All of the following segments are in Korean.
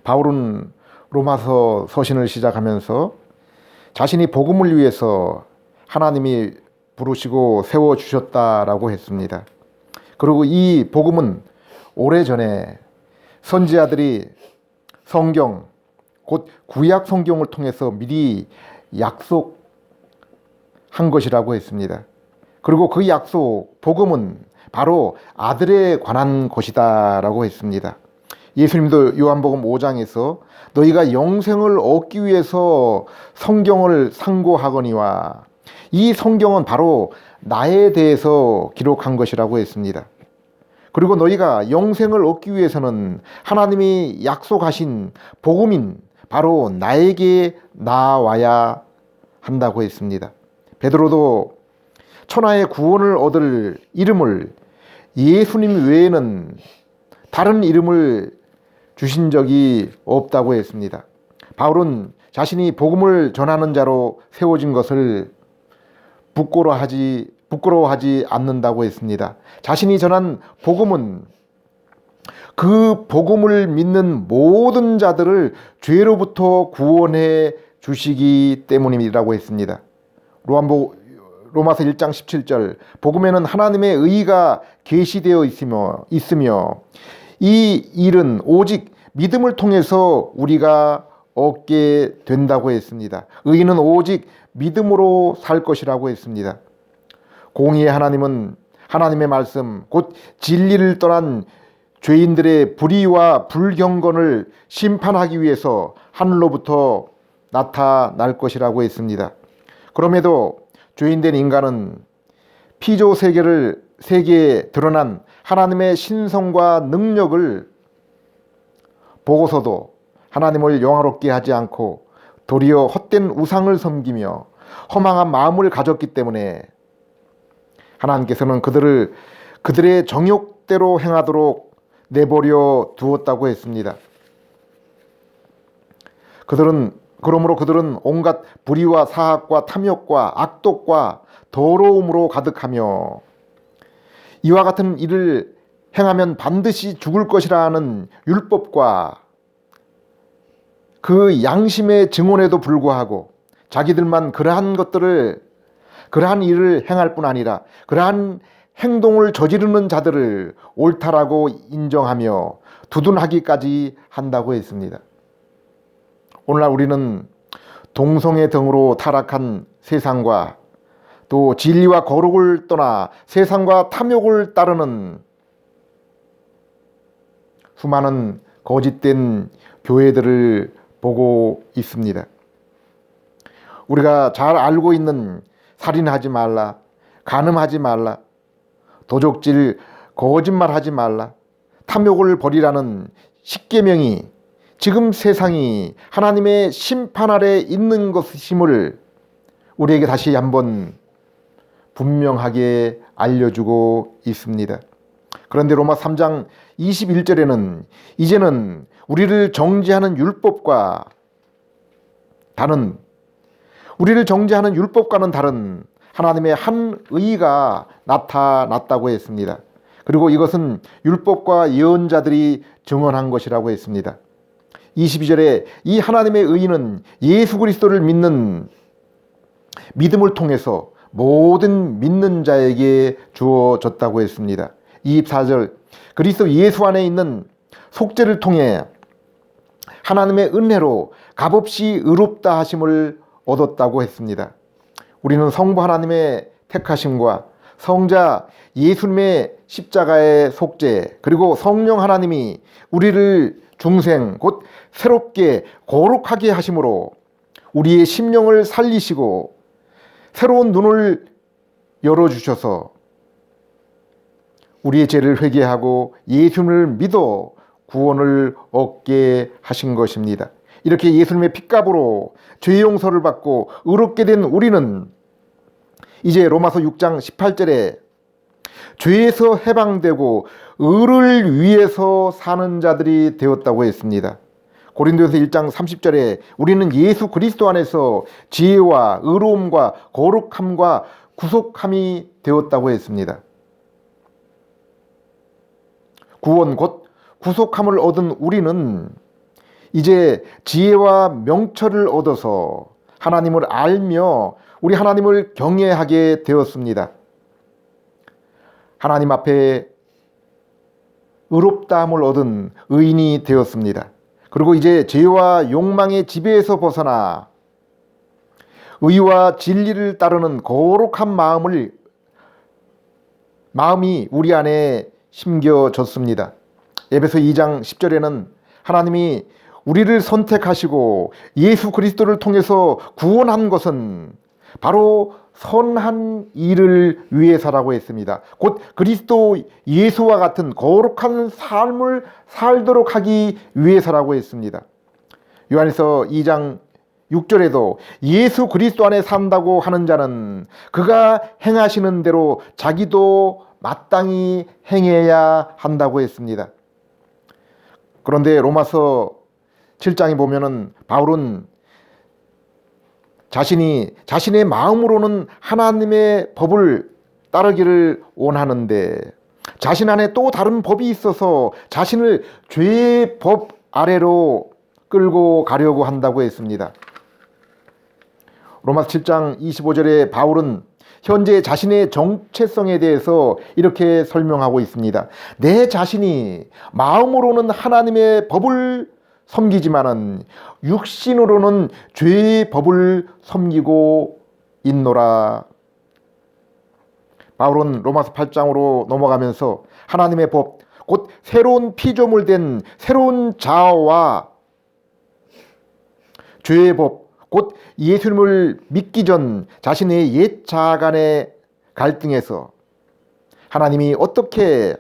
바울은 로마서 서신을 시작하면서 자신이 복음을 위해서 하나님이 부르시고 세워주셨다라고 했습니다. 그리고 이 복음은 오래전에 선지자들이 성경, 곧 구약 성경을 통해서 미리 약속한 것이라고 했습니다. 그리고 그 약속, 복음은 바로 아들에 관한 것이다 라고 했습니다. 예수님도 요한복음 5장에서 너희가 영생을 얻기 위해서 성경을 상고하거니와, 이 성경은 바로 나에 대해서 기록한 것이라고 했습니다. 그리고 너희가 영생을 얻기 위해서는 하나님이 약속하신 복음인 바로 나에게 나와야 한다고 했습니다. 베드로도 천하의 구원을 얻을 이름을 예수님 외에는 다른 이름을 주신 적이 없다고 했습니다. 바울은 자신이 복음을 전하는 자로 세워진 것을 부끄러워하지 않는다고 했습니다. 자신이 전한 복음은 그 복음을 믿는 모든 자들을 죄로부터 구원해 주시기 때문이라고 했습니다. 로마서 1장 17절, 복음에는 하나님의 의가 계시되어 있으며 이 일은 오직 믿음을 통해서 우리가 얻게 된다고 했습니다. 의인은 오직 믿음으로 살 것이라고 했습니다. 공의의 하나님은 하나님의 말씀, 곧 진리를 떠난 죄인들의 불의와 불경건을 심판하기 위해서 하늘로부터 나타날 것이라고 했습니다. 그럼에도 죄인된 인간은 피조 세계에 드러난 하나님의 신성과 능력을 보고서도 하나님을 영화롭게 하지 않고 도리어 헛된 우상을 섬기며 허망한 마음을 가졌기 때문에 하나님께서는 그들의 정욕대로 행하도록 내버려 두었다고 했습니다. 그러므로 그들은 온갖 불의와 사악과 탐욕과 악독과 더러움으로 가득하며 이와 같은 일을 행하면 반드시 죽을 것이라는 율법과 그 양심의 증언에도 불구하고 자기들만 그러한 일을 행할 뿐 아니라 그러한 행동을 저지르는 자들을 옳다라고 인정하며 두둔하기까지 한다고 했습니다. 오늘날 우리는 동성애 등으로 타락한 세상과 또 진리와 거룩을 떠나 세상과 탐욕을 따르는 수많은 거짓된 교회들을 보고 있습니다. 우리가 잘 알고 있는 살인하지 말라, 간음하지 말라, 도적질, 거짓말하지 말라, 탐욕을 버리라는 십계명이 지금 세상이 하나님의 심판 아래 있는 것임을 우리에게 다시 한번 분명하게 알려주고 있습니다. 그런데 로마 3장 21절에는 이제는 우리를 정죄하는 율법과는 다른 하나님의 한 의가 나타났다고 했습니다. 그리고 이것은 율법과 예언자들이 증언한 것이라고 했습니다. 22절에 이 하나님의 의는 예수 그리스도를 믿는 믿음을 통해서 모든 믿는 자에게 주어졌다고 했습니다. 24절, 그리스도 예수 안에 있는 속죄를 통해 하나님의 은혜로 값없이 의롭다 하심을 얻었다고 했습니다. 우리는 성부 하나님의 택하심과 성자 예수님의 십자가의 속죄, 그리고 성령 하나님이 우리를 중생 곧 새롭게 거룩하게 하심으로 우리의 심령을 살리시고 새로운 눈을 열어주셔서 우리의 죄를 회개하고 예수님을 믿어 구원을 얻게 하신 것입니다. 이렇게 예수님의 핏값으로 죄 용서를 받고 의롭게 된 우리는 이제 로마서 6장 18절에 죄에서 해방되고 의를 위해서 사는 자들이 되었다고 했습니다. 고린도서 1장 30절에 우리는 예수 그리스도 안에서 지혜와 의로움과 거룩함과 구속함이 되었다고 했습니다. 구원 곧 구속함을 얻은 우리는 이제 지혜와 명철을 얻어서 하나님을 알며 우리 하나님을 경외하게 되었습니다. 하나님 앞에 의롭다함을 얻은 의인이 되었습니다. 그리고 이제 죄와 욕망의 지배에서 벗어나 의와 진리를 따르는 거룩한 마음이 우리 안에 심겨졌습니다. 에베소 2장 10절에는 하나님이 우리를 선택하시고 예수 그리스도를 통해서 구원한 것은 바로 선한 일을 위해서라고 했습니다. 곧 그리스도 예수와 같은 거룩한 삶을 살도록 하기 위해서라고 했습니다. 요한일서 2장 6절에도 예수 그리스도 안에 산다고 하는 자는 그가 행하시는 대로 자기도 마땅히 행해야 한다고 했습니다. 그런데 로마서 7장에 보면은 바울은 자신의 마음으로는 하나님의 법을 따르기를 원하는데 자신 안에 또 다른 법이 있어서 자신을 죄의 법 아래로 끌고 가려고 한다고 했습니다. 로마서 7장 25절에 바울은 현재 자신의 정체성에 대해서 이렇게 설명하고 있습니다. 내 자신이 마음으로는 하나님의 법을 섬기지만은 육신으로는 죄의 법을 섬기고 있노라. 바울은 로마서 8장으로 넘어가면서 하나님의 법, 곧 새로운 피조물 된 새로운 자아와 죄의 법, 곧 예수님을 믿기 전 자신의 옛 자아 간의 갈등에서 하나님이 어떻게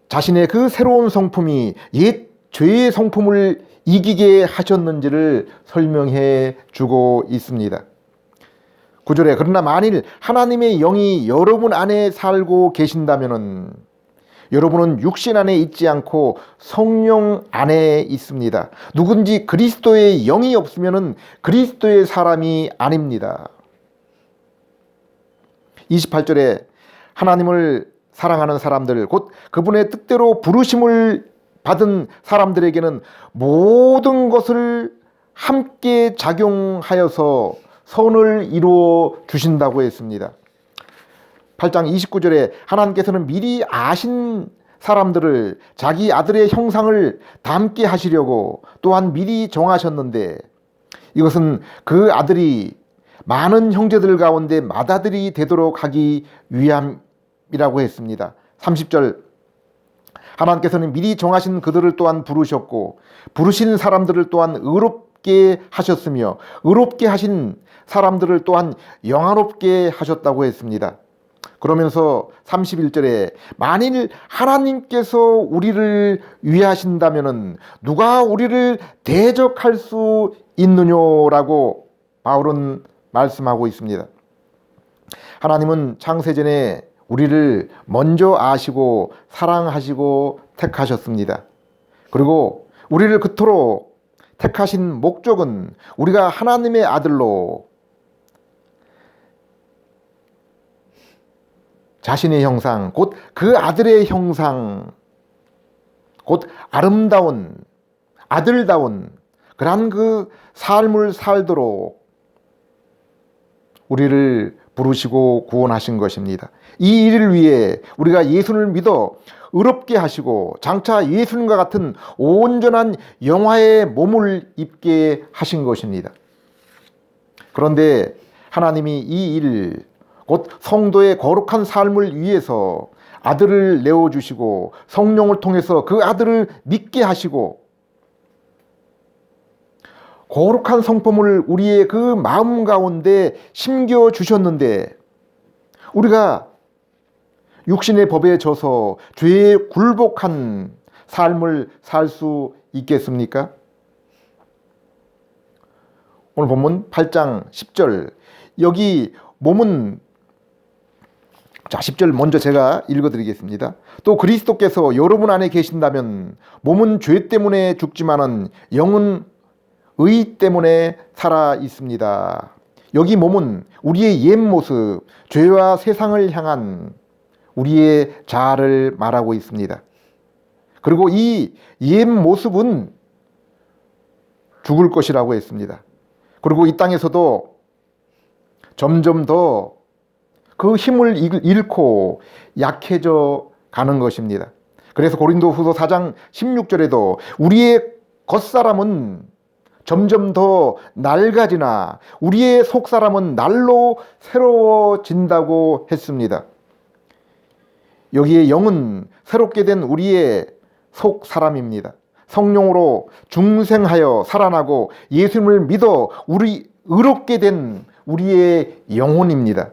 자신의 그 새로운 성품이 옛 죄의 성품을 이기게 하셨는지를 설명해 주고 있습니다. 9절에 그러나 만일 하나님의 영이 여러분 안에 살고 계신다면은 여러분은 육신 안에 있지 않고 성령 안에 있습니다. 누군지 그리스도의 영이 없으면은 그리스도의 사람이 아닙니다. 28절에 하나님을 사랑하는 사람들, 곧 그분의 뜻대로 부르심을 받은 사람들에게는 모든 것을 함께 작용하여서 선을 이루어 주신다고 했습니다. 8장 29절에 하나님께서는 미리 아신 사람들을 자기 아들의 형상을 닮게 하시려고 또한 미리 정하셨는데 이것은 그 아들이 많은 형제들 가운데 맏아들이 되도록 하기 위함이라고 했습니다. 30절 하나님께서는 미리 정하신 그들을 또한 부르셨고 부르신 사람들을 또한 의롭게 하셨으며 의롭게 하신 사람들을 또한 영화롭게 하셨다고 했습니다. 그러면서 31절에 만일 하나님께서 우리를 위하신다면은 누가 우리를 대적할 수 있느냐라고 바울은 말씀하고 있습니다. 하나님은 창세전에 우리를 먼저 아시고 사랑하시고 택하셨습니다. 그리고 우리를 그토록 택하신 목적은 우리가 하나님의 아들로 자신의 형상, 곧 그 아들의 형상, 곧 아름다운 아들다운 그러한 그 삶을 살도록 우리를 부르시고 구원하신 것입니다. 이 일을 위해 우리가 예수를 믿어 의롭게 하시고 장차 예수님과 같은 온전한 영화의 몸을 입게 하신 것입니다. 그런데 하나님이 이 일, 곧 성도의 거룩한 삶을 위해서 아들을 내어주시고 성령을 통해서 그 아들을 믿게 하시고 거룩한 성품을 우리의 그 마음 가운데 심겨주셨는데 우리가 육신의 법에 져서 죄에 굴복한 삶을 살 수 있겠습니까? 오늘 본문 8장 10절 여기 몸은 자 10절 먼저 제가 읽어드리겠습니다. 또 그리스도께서 여러분 안에 계신다면 몸은 죄 때문에 죽지만은 영은 의 때문에 살아 있습니다. 여기 몸은 우리의 옛 모습, 죄와 세상을 향한 우리의 자아를 말하고 있습니다. 그리고 이 옛 모습은 죽을 것이라고 했습니다. 그리고 이 땅에서도 점점 더 그 힘을 잃고 약해져 가는 것입니다. 그래서 고린도후서 4장 16절에도 우리의 겉사람은 점점 더 낡아지나 우리의 속사람은 날로 새로워진다고 했습니다. 여기에 영은 새롭게 된 우리의 속사람입니다. 성령으로 중생하여 살아나고 예수님을 믿어 의롭게 된 우리의 영혼입니다.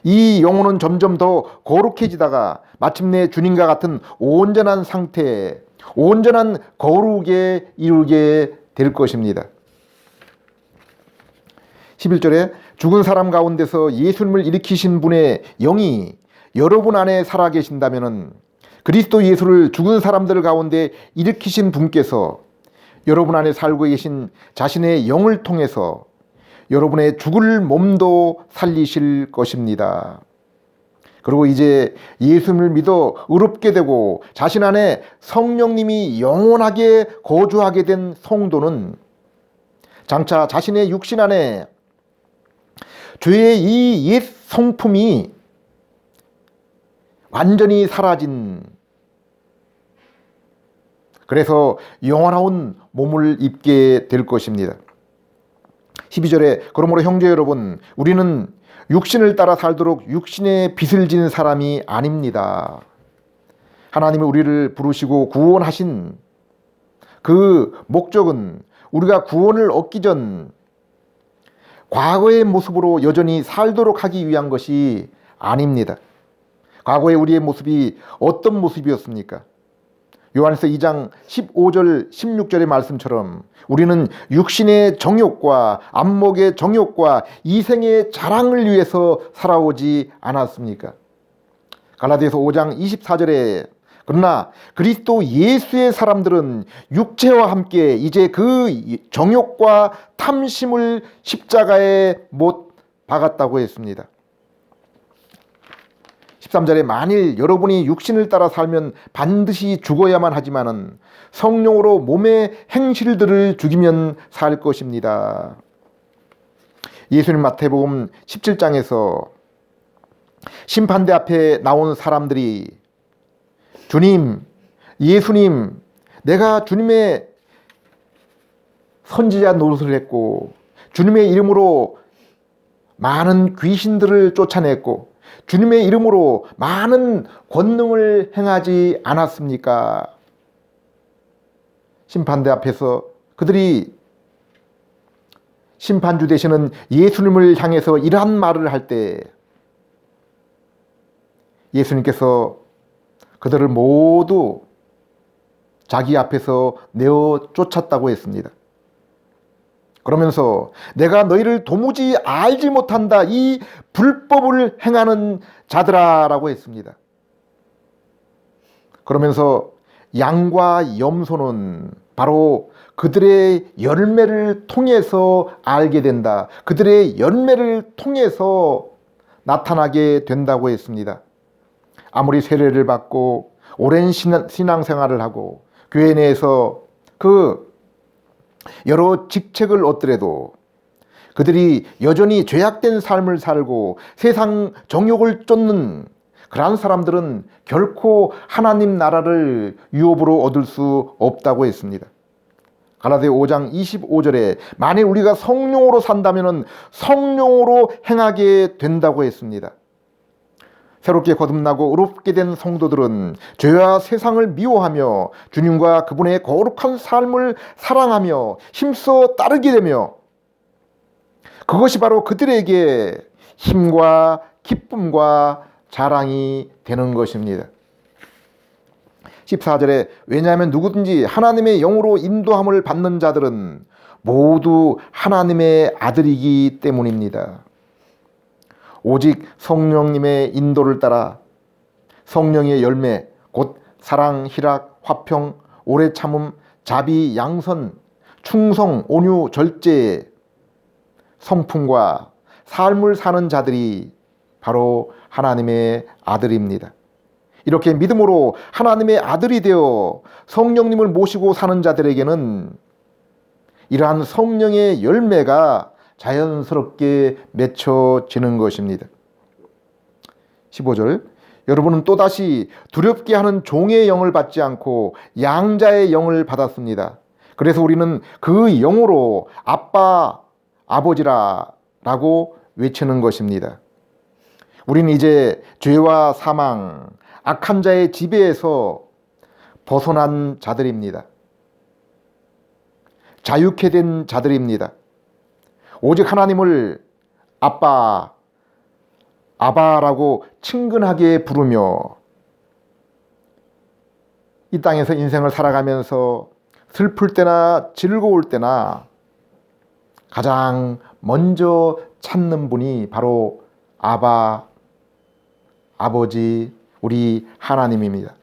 이 영혼은 점점 더 거룩해지다가 마침내 주님과 같은 온전한 상태, 온전한 거룩에 이르게 될 것입니다. 11절에 죽은 사람 가운데서 예수님을 일으키신 분의 영이 여러분 안에 살아계신다면 그리스도 예수를 죽은 사람들 가운데 일으키신 분께서 여러분 안에 살고 계신 자신의 영을 통해서 여러분의 죽을 몸도 살리실 것입니다. 그리고 이제 예수님을 믿어 의롭게 되고 자신 안에 성령님이 영원하게 거주하게 된 성도는 장차 자신의 육신 안에 죄의 이 옛 성품이 완전히 사라진, 그래서 영원한 몸을 입게 될 것입니다. 12절에 그러므로 형제 여러분, 우리는 육신을 따라 살도록 육신의 빚을 진 사람이 아닙니다. 하나님이 우리를 부르시고 구원하신 그 목적은 우리가 구원을 얻기 전 과거의 모습으로 여전히 살도록 하기 위한 것이 아닙니다. 과거의 우리의 모습이 어떤 모습이었습니까? 요한에서 2장 15절 16절의 말씀처럼 우리는 육신의 정욕과 안목의 정욕과 이생의 자랑을 위해서 살아오지 않았습니까? 갈라디아서 5장 24절에 그러나 그리스도 예수의 사람들은 육체와 함께 이제 그 정욕과 탐심을 십자가에 못 박았다고 했습니다. 13절에 만일 여러분이 육신을 따라 살면 반드시 죽어야만 하지만은 성령으로 몸의 행실들을 죽이면 살 것입니다. 예수님 마태복음 17장에서 심판대 앞에 나온 사람들이 주님, 예수님, 내가 주님의 선지자 노릇을 했고 주님의 이름으로 많은 귀신들을 쫓아냈고 주님의 이름으로 많은 권능을 행하지 않았습니까? 심판대 앞에서 그들이 심판주 되시는 예수님을 향해서 이러한 말을 할 때 예수님께서 그들을 모두 자기 앞에서 내어 쫓았다고 했습니다. 그러면서 내가 너희를 도무지 알지 못한다, 이 불법을 행하는 자들아 라고 했습니다. 그러면서 양과 염소는 바로 그들의 열매를 통해서 알게 된다, 그들의 열매를 통해서 나타나게 된다고 했습니다. 아무리 세례를 받고 오랜 신앙생활을 하고 교회 내에서 그 여러 직책을 얻더라도 그들이 여전히 죄악된 삶을 살고 세상 정욕을 쫓는 그러한 사람들은 결코 하나님 나라를 유업으로 얻을 수 없다고 했습니다. 갈라디아 5장 25절에 만일 우리가 성령으로 산다면 성령으로 행하게 된다고 했습니다. 새롭게 거듭나고 의롭게 된 성도들은 죄와 세상을 미워하며 주님과 그분의 거룩한 삶을 사랑하며 힘써 따르게 되며 그것이 바로 그들에게 힘과 기쁨과 자랑이 되는 것입니다. 14절에 왜냐하면 누구든지 하나님의 영으로 인도함을 받는 자들은 모두 하나님의 아들이기 때문입니다. 오직 성령님의 인도를 따라 성령의 열매 곧 사랑, 희락, 화평, 오래 참음, 자비, 양선, 충성, 온유, 절제 성품과 삶을 사는 자들이 바로 하나님의 아들입니다. 이렇게 믿음으로 하나님의 아들이 되어 성령님을 모시고 사는 자들에게는 이러한 성령의 열매가 자연스럽게 맺혀지는 것입니다. 15절, 여러분은 또다시 두렵게 하는 종의 영을 받지 않고 양자의 영을 받았습니다. 그래서 우리는 그 영으로 아빠, 아버지라 라고 외치는 것입니다. 우리는 이제 죄와 사망, 악한 자의 지배에서 벗어난 자들입니다. 자유케 된 자들입니다. 오직 하나님을 아빠, 아바라고 친근하게 부르며 이 땅에서 인생을 살아가면서 슬플 때나 즐거울 때나 가장 먼저 찾는 분이 바로 아바, 아버지, 우리 하나님입니다.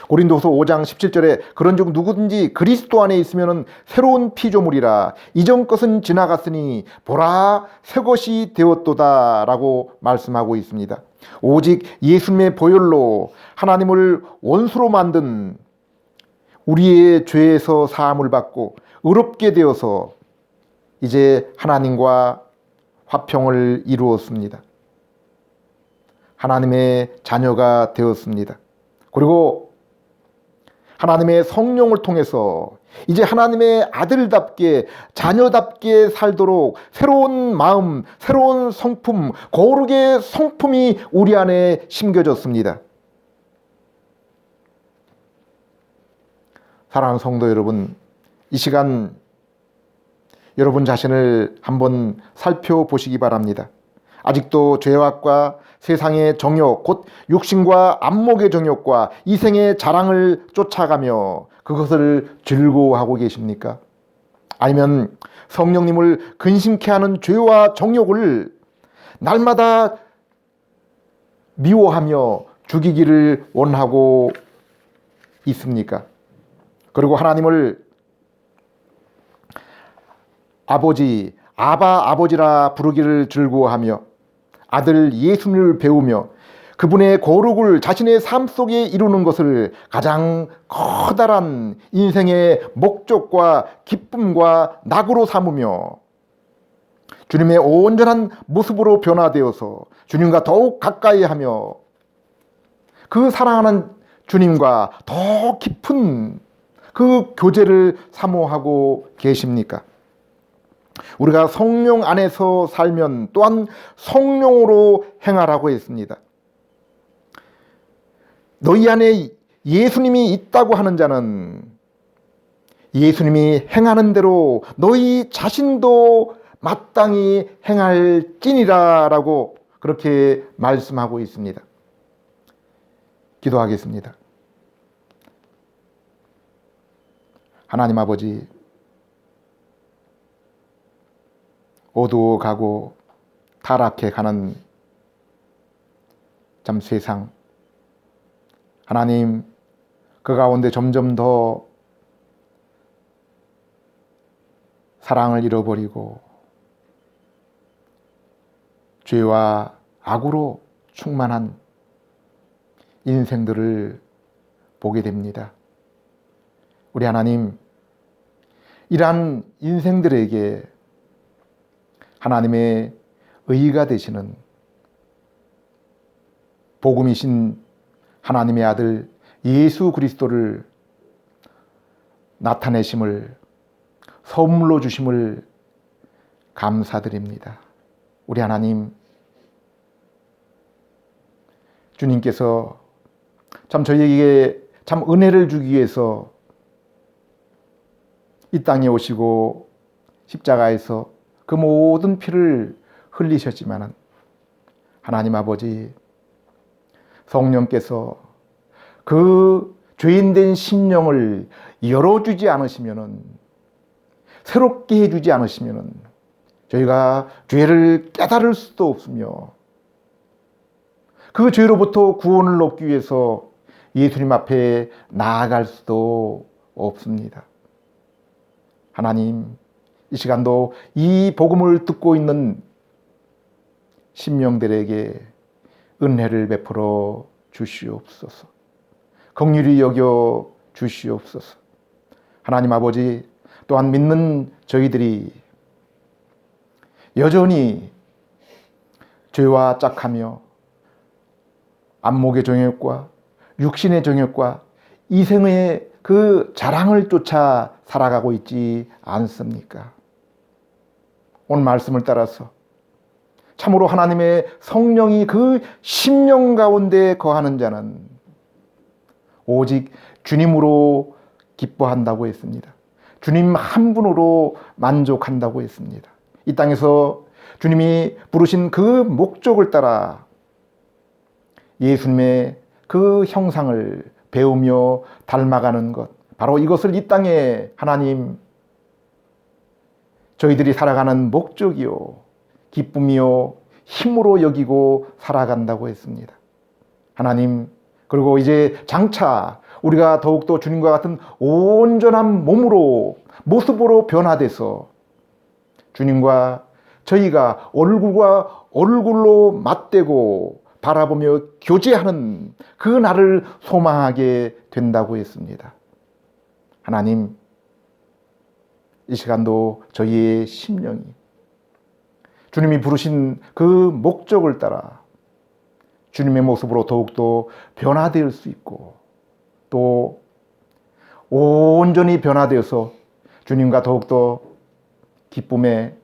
고린도후서 5장 17절에 그런즉 누구든지 그리스도 안에 있으면 새로운 피조물이라 이전 것은 지나갔으니 보라 새 것이 되었도다 라고 말씀하고 있습니다. 오직 예수님의 보혈로 하나님을 원수로 만든 우리의 죄에서 사함을 받고 의롭게 되어서 이제 하나님과 화평을 이루었습니다. 하나님의 자녀가 되었습니다. 그리고 하나님의 성령을 통해서 이제 하나님의 아들답게 자녀답게 살도록 새로운 마음, 새로운 성품, 거룩의 성품이 우리 안에 심겨졌습니다. 사랑하는 성도 여러분, 이 시간 여러분 자신을 한번 살펴보시기 바랍니다. 아직도 죄악과 세상의 정욕, 곧 육신과 안목의 정욕과 이생의 자랑을 쫓아가며 그것을 즐거워하고 계십니까? 아니면 성령님을 근심케 하는 죄와 정욕을 날마다 미워하며 죽이기를 원하고 있습니까? 그리고 하나님을 아버지, 아바 아버지라 부르기를 즐거워하며 아들 예수님을 배우며 그분의 거룩을 자신의 삶 속에 이루는 것을 가장 커다란 인생의 목적과 기쁨과 낙으로 삼으며 주님의 온전한 모습으로 변화되어서 주님과 더욱 가까이 하며 그 사랑하는 주님과 더 깊은 그 교제를 사모하고 계십니까? 우리가 성령 안에서 살면 또한 성령으로 행하라고 했습니다. 너희 안에 예수님이 있다고 하는 자는 예수님이 행하는 대로 너희 자신도 마땅히 행할지니라 라고 그렇게 말씀하고 있습니다. 기도하겠습니다. 하나님 아버지, 어두워가고 타락해가는 참 세상, 하나님 그 가운데 점점 더 사랑을 잃어버리고 죄와 악으로 충만한 인생들을 보게 됩니다. 우리 하나님, 이러한 인생들에게 하나님의 의가 되시는 복음이신 하나님의 아들 예수 그리스도를 나타내심을, 선물로 주심을 감사드립니다. 우리 하나님, 주님께서 참 저희에게 참 은혜를 주기 위해서 이 땅에 오시고 십자가에서 그 모든 피를 흘리셨지만 하나님 아버지, 성령께서 그 죄인된 심령을 열어주지 않으시면은, 새롭게 해주지 않으시면은 저희가 죄를 깨달을 수도 없으며 그 죄로부터 구원을 얻기 위해서 예수님 앞에 나아갈 수도 없습니다. 하나님, 이 시간도 이 복음을 듣고 있는 심령들에게 은혜를 베풀어 주시옵소서. 긍휼히 여겨 주시옵소서. 하나님 아버지, 또한 믿는 저희들이 여전히 죄와 짝하며 안목의 정욕과 육신의 정욕과 이생의 그 자랑을 쫓아 살아가고 있지 않습니까? 오늘 말씀을 따라서 참으로 하나님의 성령이 그 심령 가운데 거하는 자는 오직 주님으로 기뻐한다고 했습니다. 주님 한 분으로 만족한다고 했습니다. 이 땅에서 주님이 부르신 그 목적을 따라 예수님의 그 형상을 배우며 닮아가는 것, 바로 이것을 이 땅에 하나님 저희들이 살아가는 목적이요 기쁨이요 힘으로 여기고 살아간다고 했습니다. 하나님, 그리고 이제 장차 우리가 더욱더 주님과 같은 온전한 몸으로 모습으로 변화돼서 주님과 저희가 얼굴과 얼굴로 맞대고 바라보며 교제하는 그 날을 소망하게 된다고 했습니다. 하나님, 이 시간도 저희의 심령이 주님이 부르신 그 목적을 따라 주님의 모습으로 더욱더 변화될 수 있고 또 온전히 변화되어서 주님과 더욱더 기쁨에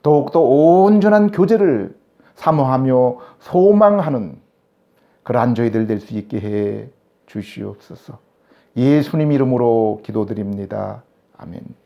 더욱더 온전한 교제를 사모하며 소망하는 그러한 저희들 될 수 있게 해 주시옵소서. 예수님 이름으로 기도드립니다. 아멘.